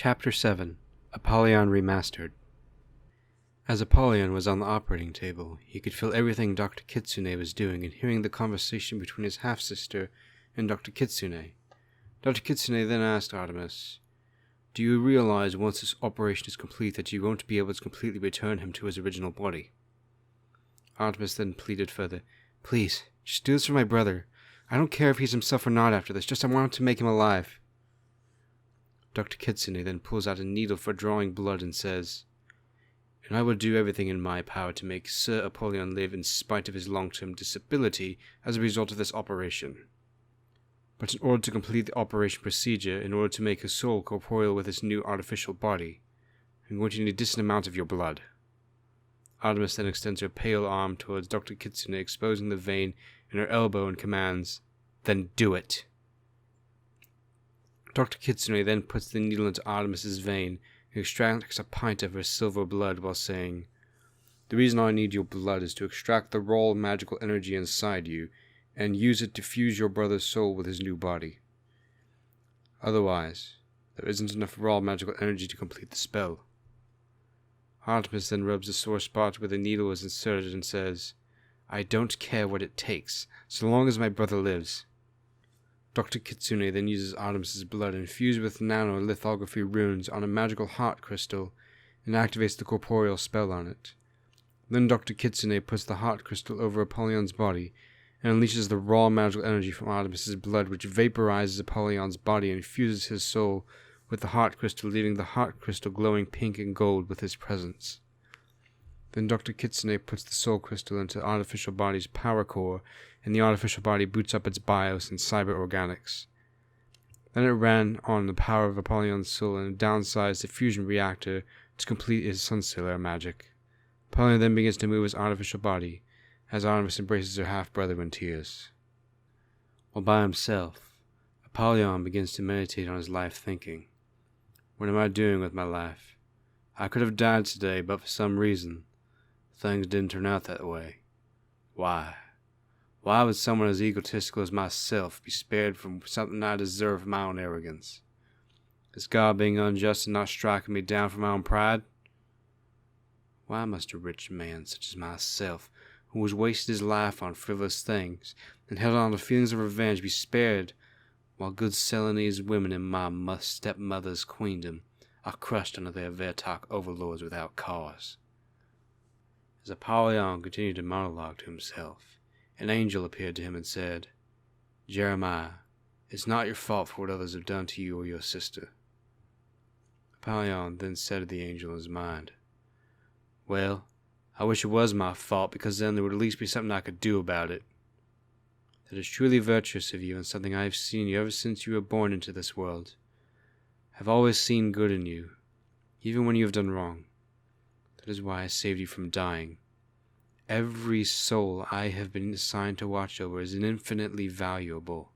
Chapter 7 Apollyon Remastered. As Apollyon was on the operating table, he could feel everything Dr. Kitsune was doing and hearing the conversation between his half-sister and Dr. Kitsune. Dr. Kitsune then asked Artemis, "Do you realize once this operation is complete that you won't be able to completely return him to his original body?" Artemis then pleaded further, "Please, just do this for my brother. I don't care if he's himself or not after this, just I want to make him alive." Dr. Kitsune then pulls out a needle for drawing blood and says, "And I will do everything in my power to make Sir Apollyon live in spite of his long-term disability as a result of this operation. But in order to complete the operation procedure, in order to make his soul corporeal with his new artificial body, I'm going to need a decent amount of your blood." Artemis then extends her pale arm towards Dr. Kitsune, exposing the vein in her elbow and commands, "Then do it." Dr. Kitsune then puts the needle into Artemis's vein and extracts a pint of her silver blood while saying, "The reason I need your blood is to extract the raw magical energy inside you and use it to fuse your brother's soul with his new body. Otherwise, there isn't enough raw magical energy to complete the spell." Artemis then rubs the sore spot where the needle was inserted and says, "I don't care what it takes, so long as my brother lives." Dr. Kitsune then uses Artemis's blood infused with nanolithography runes on a magical heart crystal and activates the corporeal spell on it. Then Dr. Kitsune puts the heart crystal over Apollyon's body and unleashes the raw magical energy from Artemis's blood, which vaporizes Apollyon's body and fuses his soul with the heart crystal, leaving the heart crystal glowing pink and gold with his presence. Then Dr. Kitsune puts the soul crystal into the artificial body's power core, and the artificial body boots up its BIOS and cyber organics. Then it ran on the power of Apollyon's soul and downsized the fusion reactor to complete his sunsealer magic. Apollyon then begins to move his artificial body, as Artemis embraces her half-brother in tears. While by himself, Apollyon begins to meditate on his life, thinking, "What am I doing with my life? I could have died today, but for some reason, things didn't turn out that way. Why? Why would someone as egotistical as myself be spared from something I deserve for my own arrogance? Is God being unjust and not striking me down for my own pride? Why must a rich man such as myself, who has wasted his life on frivolous things and held on to feelings of revenge, be spared, while good Celanese women in my stepmother's queendom are crushed under their Vertok overlords without cause?" As Apollyon continued to monologue to himself, an angel appeared to him and said, "Jeremiah, it's not your fault for what others have done to you or your sister." Apollyon then said to the angel in his mind, "Well, I wish it was my fault, because then there would at least be something I could do about it. That is truly virtuous of you, and something I have seen you ever since you were born into this world. I have always seen good in you, even when you have done wrong. That is why I saved you from dying. Every soul I have been assigned to watch over is infinitely valuable,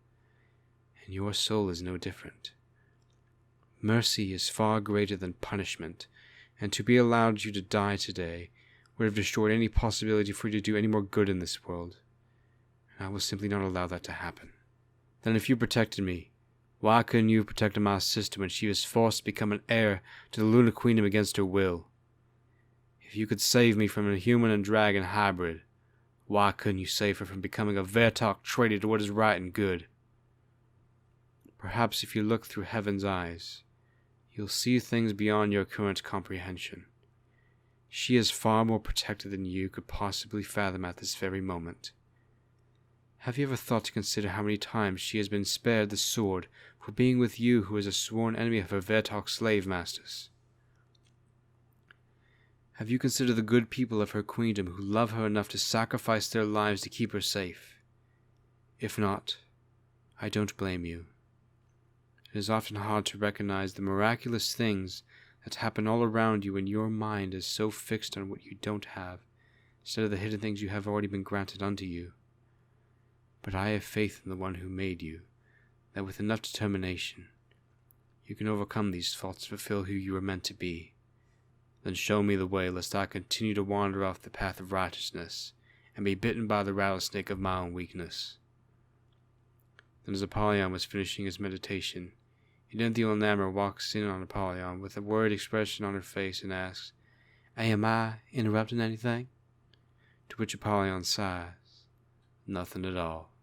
and your soul is no different. Mercy is far greater than punishment, and to be allowed you to die today would have destroyed any possibility for you to do any more good in this world, and I will simply not allow that to happen. Then if you protected me, why couldn't you have protected my sister when she was forced to become an heir to the Lunar Queendom against her will? If you could save me from a human and dragon hybrid, why couldn't you save her from becoming a Vertok traitor to what is right and good? Perhaps if you look through heaven's eyes, you'll see things beyond your current comprehension. She is far more protected than you could possibly fathom at this very moment. Have you ever thought to consider how many times she has been spared the sword for being with you, who is a sworn enemy of her Vertok slave masters? Have you considered the good people of her queendom who love her enough to sacrifice their lives to keep her safe? If not, I don't blame you. It is often hard to recognize the miraculous things that happen all around you when your mind is so fixed on what you don't have, instead of the hidden things you have already been granted unto you. But I have faith in the one who made you, that with enough determination, you can overcome these faults and fulfill who you are meant to be. Then show me the way, lest I continue to wander off the path of righteousness, and be bitten by the rattlesnake of my own weakness." Then as Apollyon was finishing his meditation, Uninthiel Namor walks in on Apollyon with a worried expression on her face and asks, "Hey, am I interrupting anything?" To which Apollyon sighs, "Nothing at all."